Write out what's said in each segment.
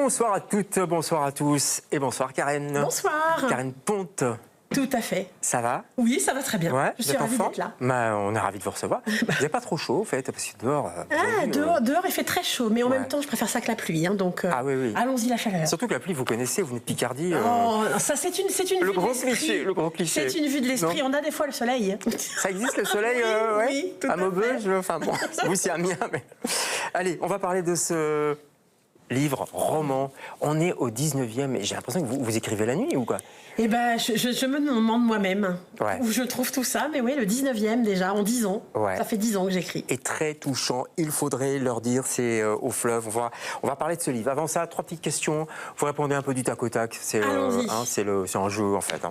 Bonsoir à toutes, bonsoir à tous et bonsoir Karen. Bonsoir. Karen Ponte. Tout à fait. Ça va? Oui, ça va très bien. Ouais, je suis ravie d'être là. On est ravis de vous recevoir. Vous n'avez pas trop chaud, en fait, parce que dehors... Dehors, il fait très chaud, mais en même temps, je préfère ça que la pluie. Hein, donc, oui. allons-y, la chaleur. Surtout que la pluie, vous connaissez, vous venez de Picardie. Oh, ça, c'est une le vue gros de l'esprit. cliché, le gros cliché. C'est une vue de l'esprit. On a des fois le soleil. Ça existe, le soleil Oui, tout à Maubeuge, enfin bon, vous, c'est Amiens. Mais... Allez, on va parler de ce livre, roman. On est au 19e, et j'ai l'impression que vous écrivez la nuit ou quoi? Eh ben, je me demande moi-même où je trouve tout ça. Mais oui, le 19e déjà, en 10 ans. Ouais. Ça fait 10 ans que j'écris. Et très touchant, il faudrait leur dire, c'est au fleuve. On va parler de ce livre. Avant ça, 3 petites questions. Vous répondez un peu du tac au tac. C'est un jeu, en fait.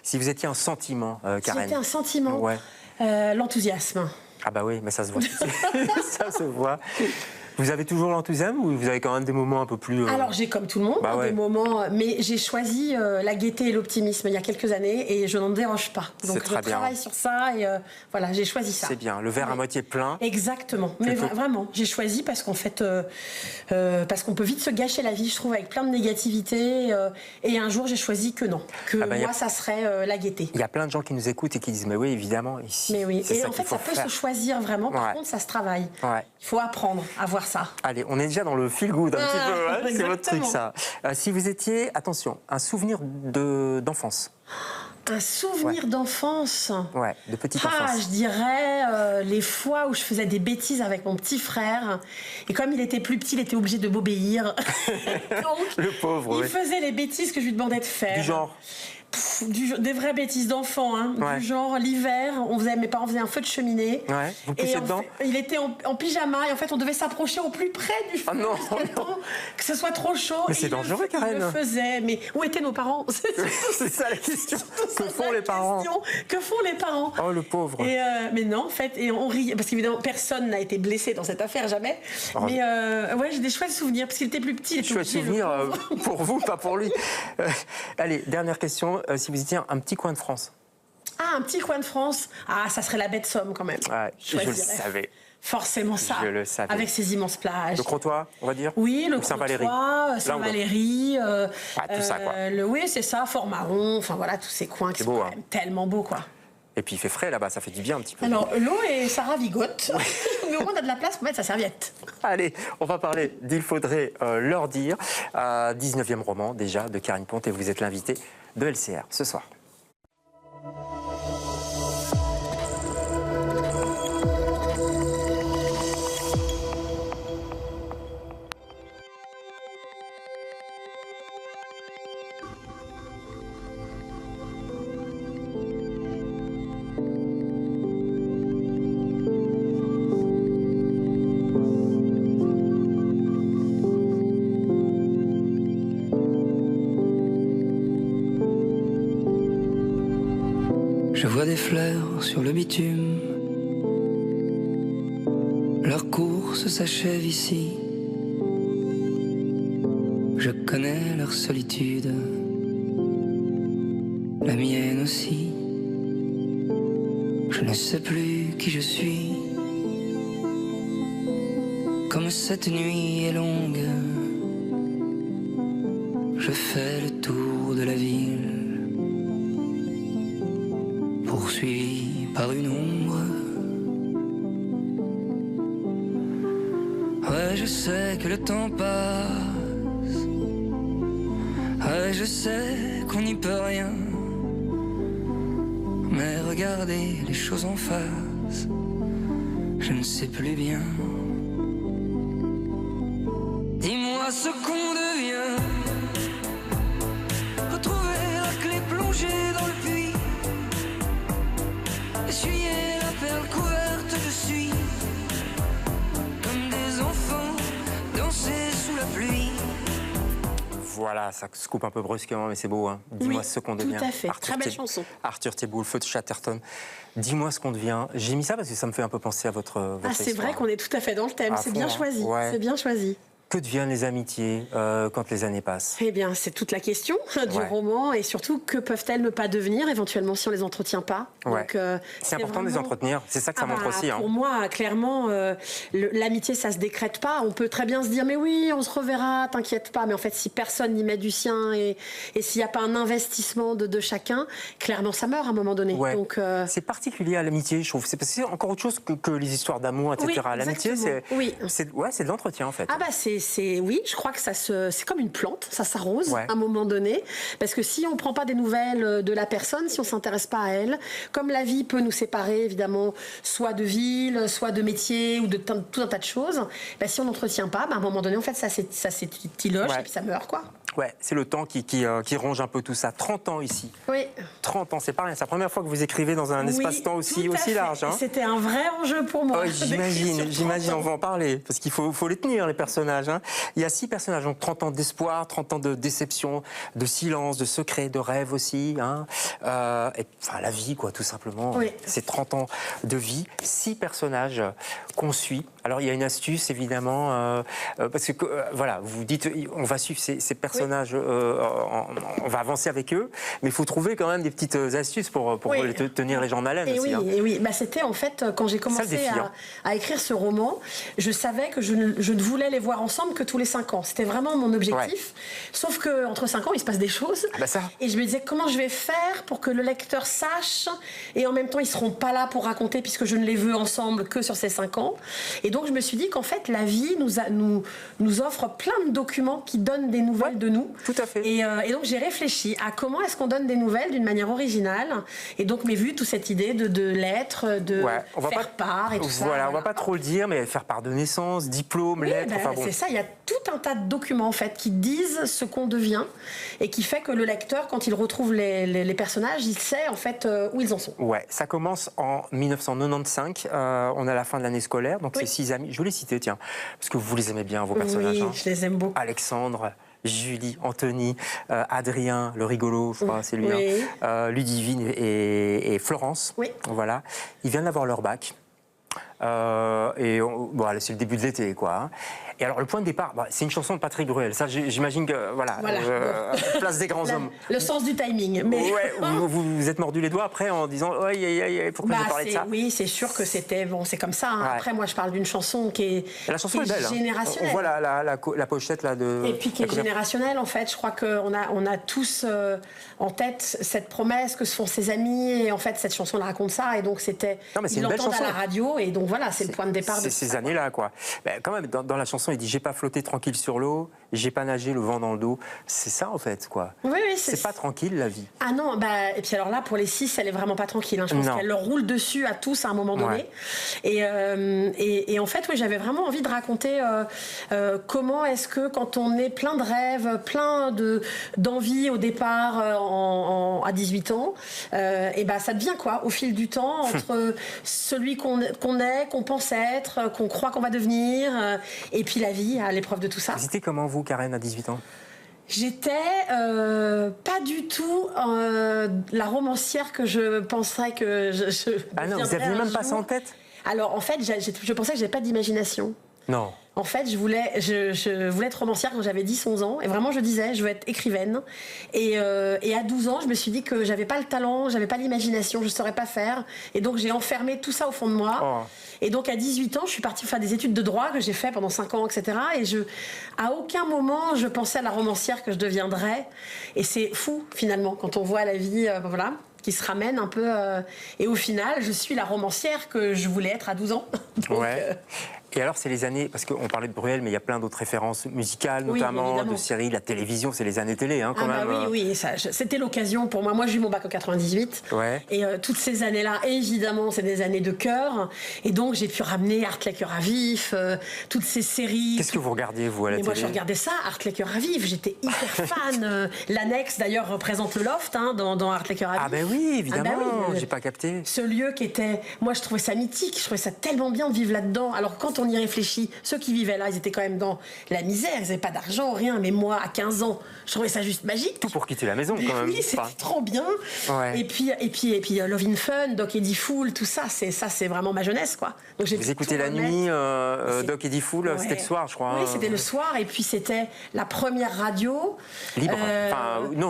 Si vous étiez un sentiment, Karen. Si c'était un sentiment, l'enthousiasme. Ah bah oui, mais ça se voit. Ça se voit. Vous avez toujours l'enthousiasme ou vous avez quand même des moments un peu plus... Alors j'ai comme tout le monde des moments, mais j'ai choisi la gaieté et l'optimisme il y a quelques années et je n'en déroge pas. Donc je travaille sur ça et voilà, j'ai choisi ça. C'est bien, le verre à moitié plein. Exactement, mais vraiment, j'ai choisi parce qu'en fait, parce qu'on peut vite se gâcher la vie, je trouve, avec plein de négativité. Et un jour j'ai choisi que non, que moi ça serait la gaieté. Il y a plein de gens qui nous écoutent et qui disent mais oui évidemment ici. Mais oui, et en fait ça peut faire. Se choisir vraiment, par contre ça se travaille. Ouais. Il faut apprendre à voir ça. Allez, on est déjà dans le feel good un petit peu, c'est votre truc ça. Si vous étiez, attention, un souvenir d'enfance. Un souvenir d'enfance. Ouais, de petite enfance. Je dirais les fois où je faisais des bêtises avec mon petit frère. Et comme il était plus petit, il était obligé de m'obéir. Donc, le pauvre. Il faisait les bêtises que je lui demandais de faire. Du genre des vraies bêtises d'enfant, hein. Du genre l'hiver, mes parents faisaient un feu de cheminée. Ouais. Vous poussiez dedans. Il était en pyjama et en fait on devait s'approcher au plus près du feu. Non. Que ce soit trop chaud. Mais c'est dangereux, Karen. Il le faisait. Mais où étaient nos parents? C'est ça la question. Que font les parents? Que font les parents? Oh le pauvre. Mais non, en fait, et on rit parce qu'évidemment personne n'a été blessé dans cette affaire, jamais. Mais j'ai des chouettes souvenirs parce qu'il était plus petit. Chouettes souvenirs pour vous, pas pour lui. Allez, dernière question. Si vous étiez un petit coin de France. Ah, un petit coin de France. Ah, ça serait la baie de Somme quand même. Ouais, je le savais. Forcément ça. Je le savais. Avec ses immenses plages. Le Crotoy, on va dire. Oui, le Crotoy, Saint-Valery. Tout ça, quoi. Oui, c'est ça, Fort-Marron. Enfin voilà, tous ces coins qui sont quand même tellement beaux, quoi. Et puis il fait frais là-bas, ça fait du bien un petit peu. Alors l'eau et ça ravigote. Mais au moins on a de la place pour mettre sa serviette. Allez, on va parler d'Il faudrait leur dire. 19e roman déjà de Karen Ponte et vous êtes l'invité de LCR ce soir. Je vois des fleurs sur le bitume. Leur course s'achève ici. Je connais leur solitude, la mienne aussi. Je ne sais plus qui je suis. Comme cette nuit est longue, je fais le tour de la ville. Poursuivi par une ombre. Ouais, je sais que le temps passe. Ouais, je sais qu'on n'y peut rien. Mais regardez les choses en face, je ne sais plus bien. Dis-moi ce qu'on devient. Retrouver la clé plongée dans le puits. Essuyer la perle couverte de suie. Comme des enfants danser sous la pluie. Voilà, ça se coupe un peu brusquement, mais c'est beau. Hein. Dis-moi ce qu'on devient. Tout à fait, très belle chanson. Arthur Thibault, le feu de Chatterton. Dis-moi ce qu'on devient. J'ai mis ça parce que ça me fait un peu penser à votre c'est histoire. vrai qu'on est tout à fait dans le thème. C'est bien choisi. Ouais. C'est bien choisi. Que deviennent les amitiés quand les années passent? Eh bien, c'est toute la question du roman, et surtout, que peuvent-elles ne pas devenir éventuellement si on les entretient pas. Ouais. Donc, c'est important de les entretenir, c'est ça que ça montre aussi. Pour moi, clairement, l'amitié, ça se décrète pas. On peut très bien se dire, mais oui, on se reverra, t'inquiète pas. Mais en fait, si personne n'y met du sien et s'il n'y a pas un investissement de chacun, clairement, ça meurt à un moment donné. Ouais. Donc, c'est particulier à l'amitié, je trouve. C'est encore autre chose que les histoires d'amour, etc. Oui, l'amitié, c'est de l'entretien, en fait. Ah bah oui, je crois que c'est comme une plante, ça s'arrose à un moment donné, parce que si on prend pas des nouvelles de la personne, si on s'intéresse pas à elle, comme la vie peut nous séparer évidemment, soit de ville, soit de métier ou de tout un tas de choses, bah, si on n'entretient pas, bah, à un moment donné en fait ça s'étiloche et puis ça meurt quoi. Ouais, c'est le temps qui ronge un peu tout ça. 30 ans ici. Oui. 30 ans, c'est pas rien. C'est la première fois que vous écrivez dans un espace-temps aussi large. Hein. C'était un vrai enjeu pour moi. Oh, j'imagine, on va en parler. Parce qu'il faut les tenir, les personnages. Hein. Il y a 6 personnages, donc 30 ans d'espoir, 30 ans de déception, de silence, de secret, de rêve aussi. Hein. Enfin, la vie, quoi, tout simplement. Oui. C'est 30 ans de vie. 6 personnages qu'on suit. Alors, il y a une astuce, évidemment, parce que, voilà, vous dites, on va suivre ces personnages, on va avancer avec eux, mais il faut trouver quand même des petites astuces pour tenir les gens en haleine aussi. Et oui, bah, c'était en fait, quand j'ai commencé à écrire ce roman, je savais que je ne voulais les voir ensemble que tous les 5 ans. C'était vraiment mon objectif. Sauf qu'entre 5 ans, il se passe des choses. Et je me disais, comment je vais faire pour que le lecteur sache, et en même temps, ils ne seront pas là pour raconter, puisque je ne les veux ensemble que sur ces 5 ans. Et donc, je me suis dit qu'en fait, la vie nous offre plein de documents qui donnent des nouvelles de nous. Tout à fait. Et donc, j'ai réfléchi à comment est-ce qu'on donne des nouvelles d'une manière originale. Et donc, m'est vue toute cette idée de lettres, de faire part et tout ça. Voilà, on va pas trop le dire, mais faire part de naissance, diplôme, lettres, enfin bon. C'est ça, il y a tout un tas de documents en fait qui disent ce qu'on devient et qui fait que le lecteur, quand il retrouve les personnages, il sait en fait où ils en sont. Ouais, ça commence en 1995, on est à la fin de l'année scolaire, donc ces 6 amis, je vais les citer, tiens, parce que vous les aimez bien, vos personnages. Oui, je les aime beaucoup. Alexandre, Julie, Anthony, Adrien, le rigolo, je crois, c'est lui, Ludivine et Florence. Oui. Voilà, ils viennent d'avoir leur bac. C'est le début de l'été, quoi. Hein. Et alors, le point de départ, c'est une chanson de Patrick Bruel. Ça, j'imagine que, place des grands hommes. Le sens du timing. Mais... Ouais, vous êtes mordu les doigts après en disant, pourquoi j'ai parlé de ça? Oui, c'est sûr que c'était, c'est comme ça. Hein. Ouais. Après, moi, je parle d'une chanson qui est, la chanson est belle, générationnelle. On voit la pochette, là, de... Et puis qui est générationnelle, en fait. Je crois qu'on a tous en tête cette promesse que se font ses amis. Et en fait, cette chanson, elle raconte ça. Et donc, ils l'entendent à la radio. Et donc, voilà, c'est le point de départ de ces années-là, quoi. Quand même, dans la chanson, il dit, j'ai pas flotté tranquille sur l'eau, j'ai pas nagé le vent dans le dos. C'est ça, en fait, quoi. Oui, c'est pas tranquille, la vie. Ah non, et puis alors là, pour les 6, elle est vraiment pas tranquille. Hein. Je pense qu'elle leur roule dessus à tous à un moment donné. Et en fait, j'avais vraiment envie de raconter comment est-ce que, quand on est plein de rêves, plein d'envie au départ, à 18 ans, ça devient quoi, au fil du temps, entre celui qu'on est, qu'on pense être, qu'on croit qu'on va devenir, et puis la vie à l'épreuve de tout ça. Vous étiez comment, vous, Karen, à 18 ans? J'étais pas du tout la romancière que je penserais que je Ah non, vous n'aviez même pas ça en tête? Alors, en fait, je pensais que j'avais pas d'imagination. Non. En fait, je voulais être romancière quand j'avais 10-11 ans. Et vraiment, je disais, je veux être écrivaine. Et à 12 ans, je me suis dit que j'avais pas le talent, j'avais pas l'imagination, je saurais pas faire. Et donc, j'ai enfermé tout ça au fond de moi. Oh. Et donc, à 18 ans, je suis partie faire des études de droit que j'ai fait pendant 5 ans, etc. Et à aucun moment, je pensais à la romancière que je deviendrais. Et c'est fou, finalement, quand on voit la vie, qui se ramène un peu. Et au final, je suis la romancière que je voulais être à 12 ans. Donc, Et alors, c'est les années, parce qu'on parlait de Bruel, mais il y a plein d'autres références musicales, notamment, de séries, la télévision, c'est les années télé, quand même. Oui, c'était l'occasion pour moi. Moi, j'ai eu mon bac en 98. Ouais. Et toutes ces années-là, évidemment, c'est des années de cœur. Et donc, j'ai pu ramener Art les cœurs à vif, toutes ces séries. Qu'est-ce que vous regardiez, vous, à la télé? Moi, je regardais ça, Art les cœurs à vif. J'étais hyper fan. L'annexe, d'ailleurs, représente le loft dans Art les cœurs à vif. Ah ben oui, évidemment, j'ai pas capté. Ce lieu qui était... Moi, je trouvais ça mythique. Je trouvais ça tellement bien de vivre là-dedans. Alors, quand on on y réfléchit, ceux qui vivaient là, ils étaient quand même dans la misère, ils n'avaient pas d'argent, rien. Mais moi, à 15 ans, je trouvais ça juste magique. Tout pour quitter la maison, quand même. Oui, c'était trop bien. Ouais. Et puis Love in Fun, Doc Eddie Fool, tout ça, c'est vraiment ma jeunesse, quoi. Donc, vous écoutez la nuit, Doc Eddie Fool, c'était le soir, je crois. Oui, c'était le soir, et puis c'était la première radio. Libre,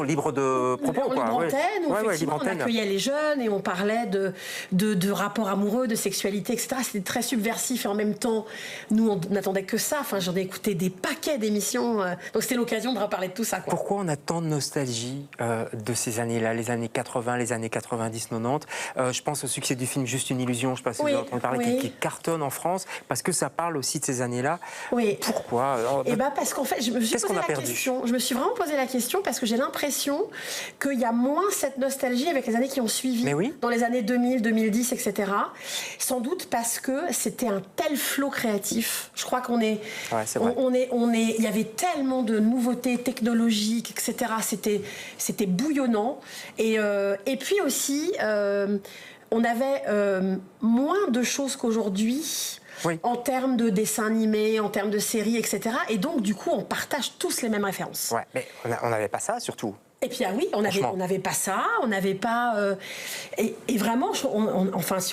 libre de propos, quoi. Libre antenne, où effectivement, on accueillait les jeunes et on parlait de rapports amoureux, de sexualité, etc. C'était très subversif et en même temps, nous, on n'attendait que ça. Enfin, j'en ai écouté des paquets d'émissions. Donc, c'était l'occasion de reparler de tout ça, quoi. Pourquoi on a tant de nostalgie de ces années-là, les années 80, les années 90, 90 je pense au succès du film Juste une illusion, je ne sais pas si vous avez entendu parler, qui cartonne en France, parce que ça parle aussi de ces années-là. Oui. Pourquoi parce qu'en fait, je me suis posé la question. Je me suis vraiment posé la question parce que j'ai l'impression qu'il y a moins cette nostalgie avec les années qui ont suivi, dans les années 2000, 2010, etc. Sans doute parce que c'était un tel flot créatif. Je crois qu'on est, il y avait tellement de nouveautés technologiques, etc. C'était bouillonnant. Et puis aussi, on avait moins de choses qu'aujourd'hui. En termes de dessins animés, en termes de séries, etc. Et donc, du coup, on partage tous les mêmes références. Ouais, mais on n'avait pas ça, surtout. Et puis, on n'avait pas ça, on n'avait pas... et vraiment, si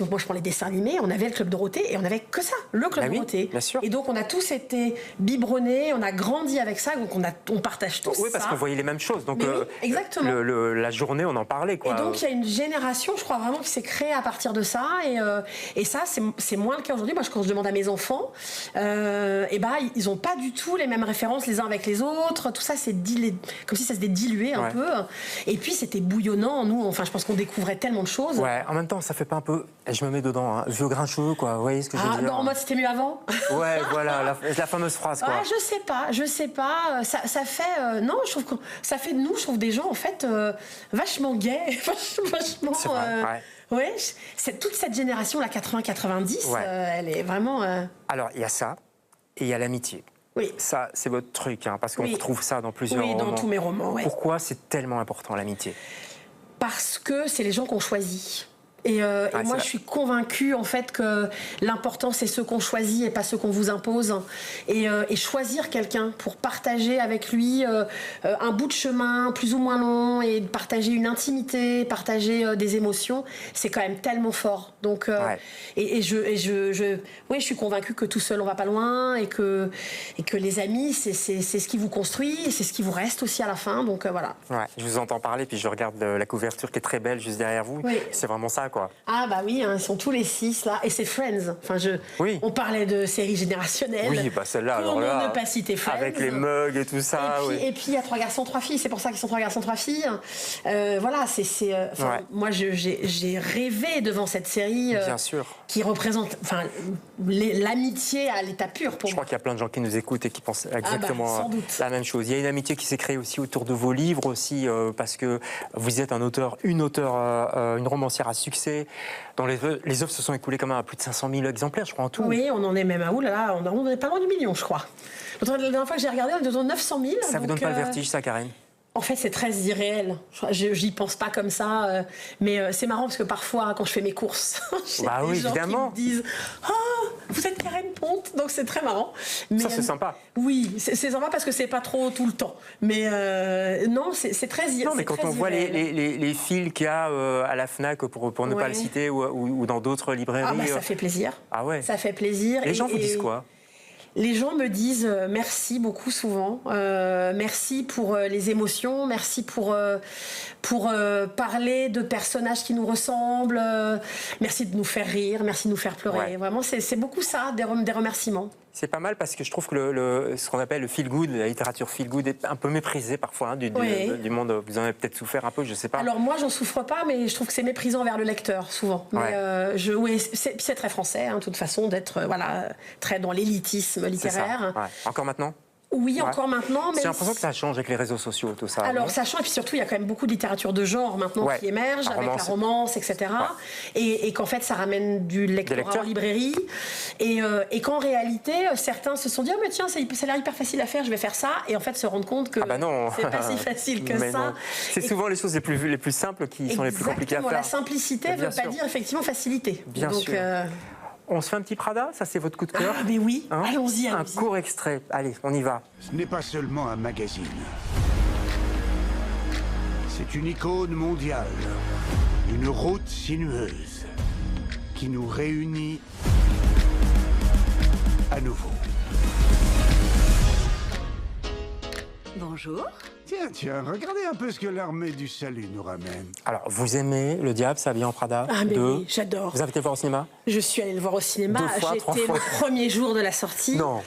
moi je prends les dessins animés, on avait le Club Dorothée et on n'avait que ça, le Club Dorothée. Bien sûr. Et donc, on a tous été biberonnés, on a grandi avec ça, donc on partage tous ça. Oui, parce qu'on voyait les mêmes choses. Donc, exactement. La journée, on en parlait, quoi. Et donc, il y a une génération, je crois vraiment, qui s'est créée à partir de ça. Et ça, c'est moins le cas aujourd'hui. Moi, quand je demande à mes enfants, ils n'ont pas du tout les mêmes références les uns avec les autres. Tout ça, comme si ça s'était dilué un peu. Et puis c'était bouillonnant, nous, je pense qu'on découvrait tellement de choses. Ouais, en même temps, ça fait pas un peu, je me mets dedans, vieux grincheux, quoi, vous voyez ce que je veux dire? En mode c'était mieux avant. Ouais, voilà, la fameuse phrase, quoi. Je sais pas, ça fait, non, je trouve que ça fait de nous, je trouve des gens, en fait, vachement gays, vachement... C'est vrai, c'est toute cette génération, la 80-90, elle est vraiment... Alors, il y a ça, et il y a l'amitié. Oui. Ça, c'est votre truc, parce qu'on retrouve ça dans plusieurs romans. Oui, dans tous mes romans, Pourquoi c'est tellement important, l'amitié? Parce que c'est les gens qu'on choisit. Et moi, je suis convaincue, en fait, que l'important, c'est ceux qu'on choisit et pas ceux qu'on vous impose. Et choisir quelqu'un pour partager avec lui un bout de chemin plus ou moins long et partager une intimité, partager des émotions, c'est quand même tellement fort. Donc, je suis convaincue que tout seul, on va pas loin et que les amis, c'est ce qui vous construit et c'est ce qui vous reste aussi à la fin. Donc, voilà. Ouais, je vous entends parler, puis je regarde la couverture qui est très belle juste derrière vous. Oui. C'est vraiment ça, quoi. Ah bah oui, ils sont tous les 6 là, et c'est Friends. On parlait de séries générationnelles. Oui, celle-là, alors là, pour ne pas citer Friends. Avec les mugs et tout ça. Et puis il y a 3 garçons, 3 filles. C'est pour ça qu'ils sont 3 garçons, 3 filles. Moi, j'ai rêvé devant cette série. Bien sûr. Qui représente, l'amitié à l'état pur. Je crois qu'il y a plein de gens qui nous écoutent et qui pensent exactement la même chose. Il y a une amitié qui s'est créée aussi autour de vos livres aussi, parce que vous êtes une romancière à succès. Dont les œuvres se sont écoulées quand même à plus de 500 000 exemplaires, je crois, en tout. Oui, on en est même à on est pas loin du million, je crois. La dernière fois que j'ai regardé, on est autour de 900 000. Ça vous donne pas le vertige, ça, Karen? En fait, c'est très irréel. J'y pense pas comme ça. Mais c'est marrant parce que parfois, quand je fais mes courses, j'ai des gens qui me disent « Oh, vous êtes Karen Ponte !» Donc, c'est très marrant. Mais, ça, c'est sympa. Oui, c'est sympa parce que c'est pas trop tout le temps. Mais non, c'est très irréel. Non, mais quand on voit les fils qu'il y a à la FNAC, pour ne pas le citer, ou dans d'autres librairies... ça fait plaisir. Ah ouais. Ça fait plaisir. Les gens vous disent quoi? Les gens me disent merci beaucoup souvent, merci pour les émotions, merci pour parler de personnages qui nous ressemblent, merci de nous faire rire, merci de nous faire pleurer. Ouais. Vraiment, c'est beaucoup ça, des remerciements. C'est pas mal parce que je trouve que ce qu'on appelle le feel good, la littérature feel good est un peu méprisée parfois du monde. Vous en avez peut-être souffert un peu, je sais pas. Alors moi, j'en souffre pas, mais je trouve que c'est méprisant vers le lecteur souvent. Mais c'est très français, de toute façon, d'être très dans l'élitisme littéraire. Encore maintenant? Oui, encore maintenant. J'ai l'impression que ça change avec les réseaux sociaux, tout ça. Alors, ça change, et puis surtout, il y a quand même beaucoup de littérature de genre maintenant qui émerge, avec la romance, etc. Et qu'en fait, ça ramène du lectorat en librairie. Et qu'en réalité, certains se sont dit « Oh, mais tiens, ça a l'air hyper facile à faire, je vais faire ça. » Et en fait, se rendre compte que c'est pas si facile que ça. C'est souvent les choses les plus simples qui sont les plus compliquées à faire. La simplicité ne veut pas dire effectivement facilité. Bien sûr. On se fait un petit Prada, ça c'est votre coup de cœur. Ah, mais oui, Hein? allons-y. Un court extrait. Allez, on y va. Ce n'est pas seulement un magazine. C'est une icône mondiale. Une route sinueuse qui nous réunit à nouveau. Bonjour. Tiens, regardez un peu ce que l'armée du salut nous ramène. Alors, vous aimez Le Diable s'habille en Prada? Ah, mais 2. oui, j'adore. Vous avez été le voir au cinéma? Je suis allée le voir au cinéma. 2 fois, 3 J'étais fois. le premier jour de la sortie. Non.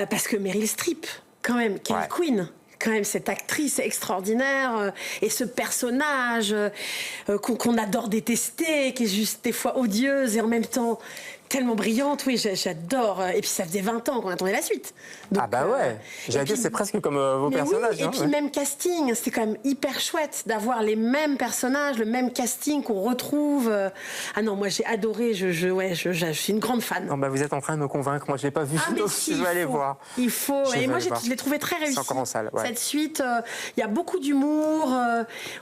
Parce que Meryl Streep, quand même, quelle Ouais. queen. Quand même, cette actrice extraordinaire et ce personnage qu'on adore détester, qui est juste des fois odieuse et en même temps tellement brillante. Oui, j'adore. Et puis ça faisait 20 ans qu'on attendait la suite. Donc, Ah bah ouais. J'allais dire, c'est presque comme vos mais personnages. oui, et hein, puis ouais. même casting, c'était quand même hyper chouette d'avoir les mêmes personnages, le même casting qu'on retrouve. Ah non, moi j'ai adoré, je suis une grande fan. Non, bah, vous êtes en train de me convaincre. Moi, je l'ai pas vu, Ah, mais donc si, je vais aller faut. voir. Il faut. Je Et vais moi, aller voir. je l'ai trouvé très réussi. C'est encore en salle, ouais. Cette suite, il y a beaucoup d'humour.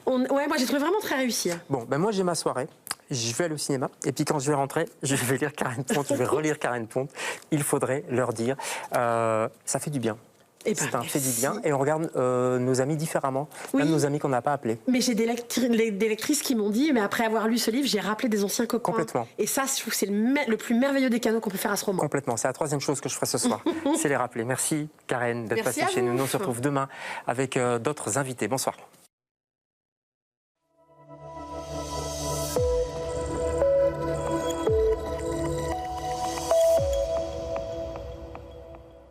Ouais, moi, j'ai trouvé vraiment très réussi. Bon, ben moi j'ai ma soirée, je vais aller au cinéma, et puis quand je vais rentrer, je vais lire Karen Ponte, je vais relire Karen Ponte. Il faudrait leur dire, ça fait du bien. Eh ben, C'est un fait du merci. bien, et on regarde nos amis différemment, Oui. même nos amis qu'on n'a pas appelés. Mais j'ai des lectrices qui m'ont dit, mais après avoir lu ce livre, j'ai rappelé des anciens copains. Complètement. Et ça, je trouve que c'est le plus merveilleux des cadeaux qu'on peut faire à ce roman. Complètement, c'est la troisième chose que je ferai ce soir, c'est les rappeler. Merci Karen d'être Merci passée à chez nous. vous. Nous on se retrouve demain avec d'autres invités. Bonsoir.